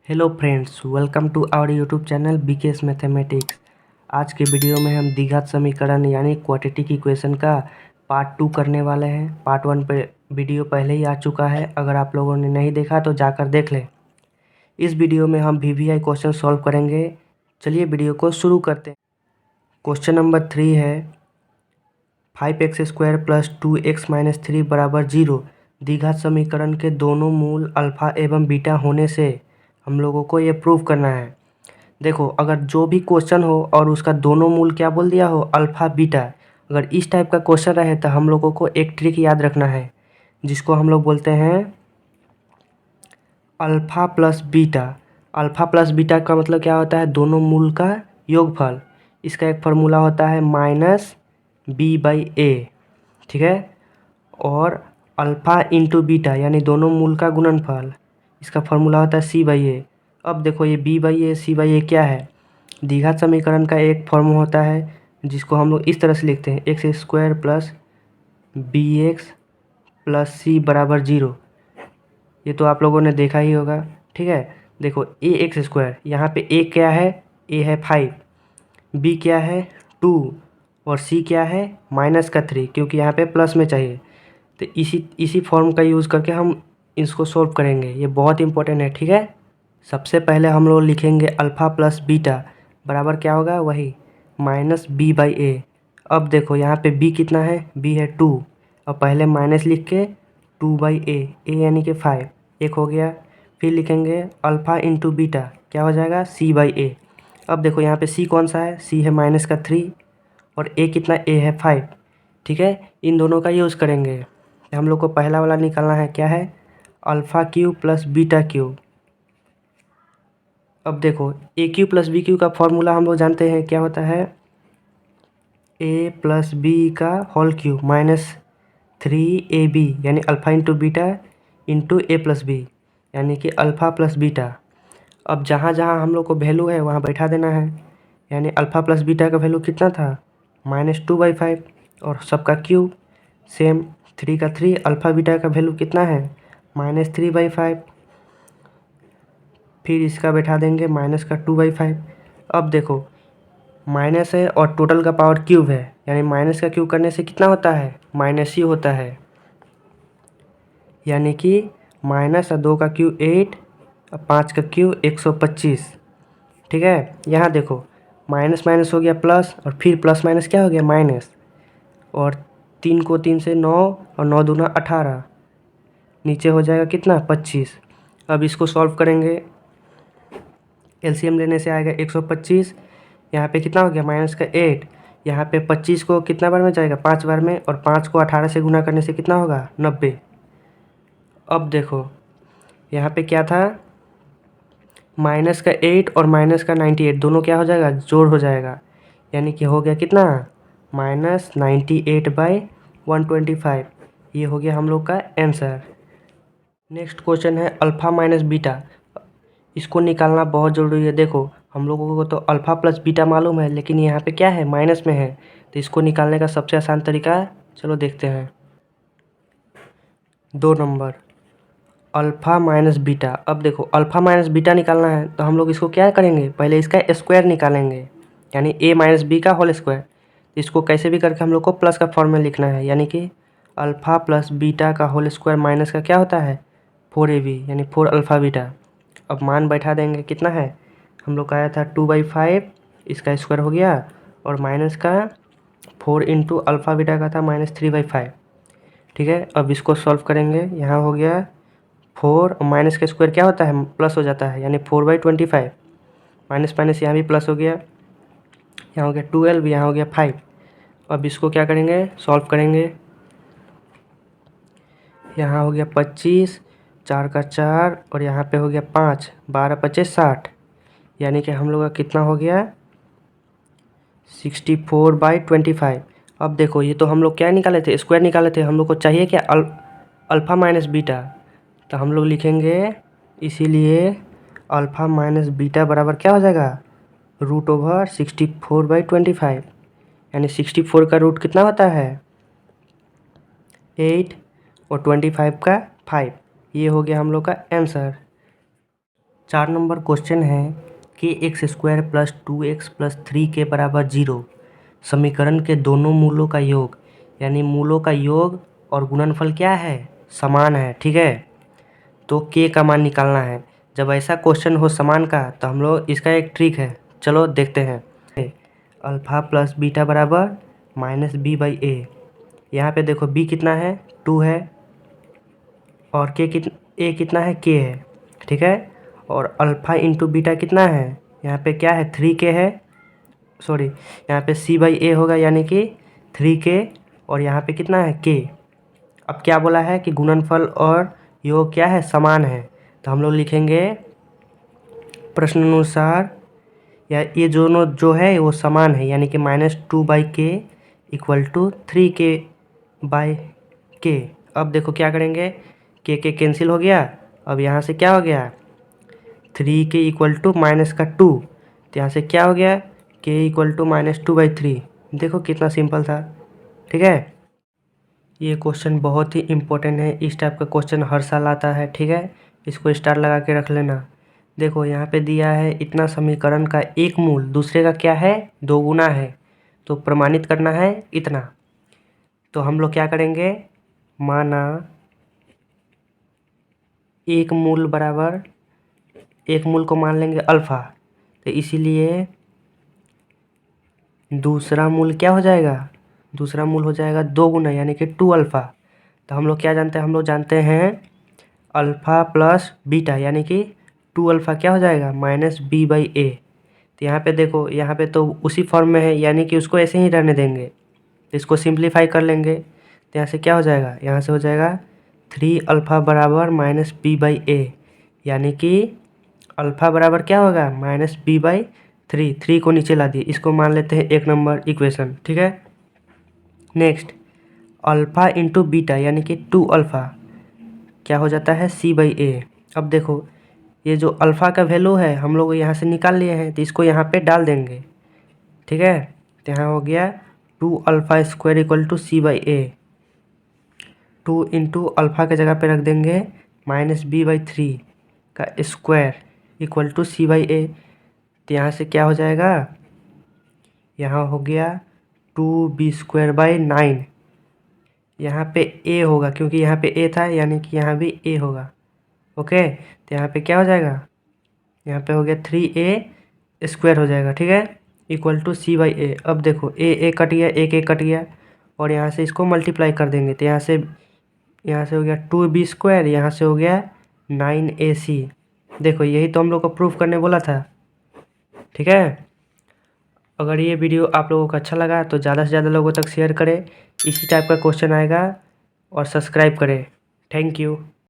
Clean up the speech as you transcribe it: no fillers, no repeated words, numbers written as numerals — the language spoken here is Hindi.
Hello friends, welcome to our YouTube channel BKS mathematics. आज के वीडियो में हम द्विघात समीकरण यानी क्वाड्रेटिक इक्वेशन का पार्ट 2 करने वाले हैं। पार्ट 1 पे वीडियो पहले ही आ चुका है, अगर आप लोगों ने नहीं देखा तो जाकर देख लें। इस वीडियो में हम वीवीआई क्वेश्चन सॉल्व करेंगे। चलिए वीडियो को शुरू करते हैं। क्वेश्चन नंबर 3 है 5x² प्लस 2x-3 बराबर 0 द्विघात समीकरण के दोनों मूल अल्फ़ा एवं बीटा होने से हम लोगों को ये प्रूव करना है। देखो, अगर जो भी क्वेश्चन हो और उसका दोनों मूल क्या बोल दिया हो, अल्फ़ा बीटा, अगर इस टाइप का क्वेश्चन रहे तो हम लोगों को एक ट्रिक याद रखना है, जिसको हम लोग बोलते हैं alpha plus beta. Alpha plus beta का मतलब क्या होता है? दोनों मूल का योगफल। इसका एक फार्मूला होता है -b/a, ठीक है। और अल्फ़ा इंटू बीटा यानी दोनों मूल का गुणनफल, इसका फार्मूला होता है c/a। अब देखो, ये b/a c/a क्या है? द्विघात समीकरण का एक फॉर्म होता है जिसको हम लोग इस तरह से लिखते हैं x² plus bx plus c बराबर 0। ये तो आप लोगों ने देखा ही होगा, ठीक है। देखो, ax², यहाँ पे a क्या है? a है 5, b क्या है 2 और c क्या है -3, क्योंकि यहाँ पे प्लस में चाहिए। तो इसी फॉर्म का यूज़ करके हम इसको सॉल्व करेंगे। ये बहुत इंपॉर्टेंट है, ठीक है। सबसे पहले हम लोग लिखेंगे अल्फ़ा प्लस बीटा बराबर क्या होगा? वही -b/a। अब देखो, यहाँ पे b कितना है? b है 2, और पहले माइनस लिख के 2/a, a यानी कि 5, एक हो गया। फिर लिखेंगे अल्फ़ा इंटू बीटा, क्या हो जाएगा? c/a। अब देखो, यहाँ पे c कौन सा है? c है -3 और a कितना? a है 5, ठीक है। इन दोनों का यूज़ करेंगे। हम लोग को पहला वाला निकालना है, क्या है? Alpha cube plus beta cube. अब देखो, ए क्यू प्लस बी क्यू का फॉर्मूला हम लोग जानते हैं, क्या होता है? ए प्लस बी का होल क्यूब -3ab, यानी अल्फ़ा इंटू बीटा इंटू ए प्लस बी, यानी कि अल्फ़ा प्लस बीटा। अब जहाँ जहाँ हम लोग को वैल्यू है वहाँ बैठा देना है, यानी अल्फ़ा प्लस बीटा का वैल्यू कितना था? -2/5, और सबका क्यूब सेम, 3 का 3। अल्फ़ा बीटा का वैल्यू कितना है? -3/5। फिर इसका बैठा देंगे -2/5। अब देखो, माइनस है और टोटल का पावर क्यूब है, यानी माइनस का क्यूब करने से कितना होता है? माइनस ही होता है, यानी कि -2 का क्यूब 8 और 5 का क्यूब 125, ठीक है। यहाँ देखो, माइनस माइनस हो गया प्लस, और फिर प्लस माइनस क्या हो गया? माइनस। और 3 को 3 से 9, और 9 दूना 18, नीचे हो जाएगा कितना? 25। अब इसको सॉल्व करेंगे, एलसीएम लेने से आएगा 125। यहाँ पे कितना हो गया? माइनस का 8। यहाँ पे 25 को कितना बार में जाएगा? 5 बार में, और 5 को 18 से गुना करने से कितना होगा? 90। अब देखो, यहाँ पे क्या था? माइनस का 8 और माइनस का 98 दोनों क्या हो जाएगा? जोड़ हो जाएगा, यानी कि हो गया कितना? -98/125। ये हो गया हम लोग का आंसर। नेक्स्ट क्वेश्चन है अल्फ़ा माइनस बीटा। इसको निकालना बहुत ज़रूरी है। देखो, हम लोगों को तो अल्फ़ा प्लस बीटा मालूम है, लेकिन यहाँ पे क्या है? माइनस में है। तो इसको निकालने का सबसे आसान तरीका, चलो देखते हैं। 2 नंबर, अल्फ़ा माइनस बीटा। अब देखो, अल्फ़ा माइनस बीटा निकालना है तो हम लोग इसको क्या करेंगे? पहले इसका स्क्वायर निकालेंगे, यानी a माइनस बी का होल स्क्वायर। इसको कैसे भी करके हम लोग को प्लस का फॉर्म में लिखना है, यानी कि अल्फ़ा प्लस बीटा का होल स्क्वायर माइनस का क्या होता है? 4ab, यानी 4 अल्फ़ा बीटा। अब मान बैठा देंगे, कितना है? हम लोग का आया था 2/5, इसका स्क्वायर हो गया, और माइनस का 4 इंटू अल्फ़ा बीटा का था -3/5, ठीक है। अब इसको सॉल्व करेंगे, यहाँ हो गया 4 और माइनस का स्क्वायर क्या होता है? प्लस हो जाता है, यानी 4/25। माइनस माइनस यहाँ भी प्लस हो गया, यहाँ हो गया 12, यहाँ हो गया 5। अब इसको क्या करेंगे? सॉल्व करेंगे। यहाँ हो गया 25, 4 का 4, और यहाँ पे हो गया 5, 12×5 = 60, यानी कि हम लोग का कितना हो गया? 64/25। अब देखो, ये तो हम लोग क्या निकाले थे? स्क्वायर निकाले थे। हम लोग को चाहिए क्या? Alpha minus beta. तो हम लोग लिखेंगे, इसीलिए अल्फ़ा माइनस बीटा बराबर क्या हो जाएगा? √64/25, यानी 64 का रूट कितना होता है? 8, और 25 का 5। ये हो गया हम लोग का आंसर। 4 नंबर क्वेश्चन है कि x square plus 2x plus 3 के बराबर 0 समीकरण के दोनों मूलों का योग, यानी मूलों का योग और गुणनफल क्या है, समान है। ठीक है, तो के का मान निकालना है। जब ऐसा क्वेश्चन हो समान का तो हम लोग इसका एक ट्रिक है, चलो देखते हैं। अल्फा प्लस बीटा बराबर माइनस बी बाई ए। यहाँ पे देखो बी कितना है, 2 है, और ए कितना है, के है। ठीक है, और अल्फ़ा इंटू बीटा कितना है, यहाँ पे क्या है, 3k है, सॉरी यहाँ पे c बाई ए होगा यानी कि 3k, और यहाँ पे कितना है, k। अब क्या बोला है कि गुणनफल और योग क्या है, समान है। तो हम लोग लिखेंगे प्रश्न अनुसार या ये दोनों जो है वो समान है, यानी कि -2/k इक्वल टू 3k/k। अब देखो क्या करेंगे, के कैंसिल हो गया। अब यहाँ से क्या हो गया, 3k इक्वल टू माइनस का 2, तो यहाँ से क्या हो गया, k इक्वल टू -2/3। देखो कितना सिंपल था। ठीक है, ये क्वेश्चन बहुत ही इम्पोर्टेंट है, इस टाइप का क्वेश्चन हर साल आता है। ठीक है, इसको स्टार लगा के रख लेना। देखो यहाँ पे दिया है इतना समीकरण का एक मूल दूसरे का क्या है, 2 गुना है, तो प्रमाणित करना है इतना। तो हम लोग क्या करेंगे, माना एक मूल बराबर, एक मूल को मान लेंगे अल्फ़ा, तो इसीलिए दूसरा मूल क्या हो जाएगा, दूसरा मूल हो जाएगा 2 गुना यानी कि 2 अल्फ़ा। तो हम लोग क्या जानते हैं, हम लोग जानते हैं अल्फ़ा प्लस बीटा यानी कि 2 अल्फ़ा क्या हो जाएगा, -b/a। तो यहाँ पे देखो, यहाँ पे तो उसी फॉर्म में है, यानी कि उसको ऐसे ही रहने देंगे। तो इसको सिंप्लीफाई कर लेंगे, तो यहाँ से क्या हो जाएगा, यहाँ से हो जाएगा 3 अल्फ़ा बराबर -b/a, यानी कि अल्फ़ा बराबर क्या होगा, -b/3। 3 को नीचे ला दिए, इसको मान लेते हैं 1 नंबर इक्वेशन। ठीक है, नेक्स्ट अल्फ़ा इंटू बीटा यानी कि 2 अल्फ़ा क्या हो जाता है, c/a। अब देखो ये जो अल्फ़ा का वैल्यू है हम लोग यहाँ से निकाल लिए हैं, तो इसको यहाँ पे डाल देंगे। ठीक है, तो यहाँ हो गया 2 alpha square equal to c/a। 2 into alpha के जगह पे रख देंगे -b/3 का स्क्वायर इक्वल टू c/a। तो यहाँ से क्या हो जाएगा, यहाँ हो गया 2b²/9। यहाँ पे a होगा क्योंकि यहाँ पे a था, यानी कि यहाँ भी a होगा। ओके, तो यहाँ पे क्या हो जाएगा, यहाँ पे हो गया 3a² हो जाएगा। ठीक है, इक्वल टू c/a। अब देखो a कट गया, एक कट गया, और यहाँ से इसको मल्टीप्लाई कर देंगे, तो यहाँ से हो गया 2b², यहाँ से हो गया 9ac। देखो यही तो हम लोग को प्रूफ करने बोला था। ठीक है, अगर ये वीडियो आप लोगों को अच्छा लगा तो ज़्यादा से ज़्यादा लोगों तक शेयर करें, इसी टाइप का क्वेश्चन आएगा, और सब्सक्राइब करें। Thank you.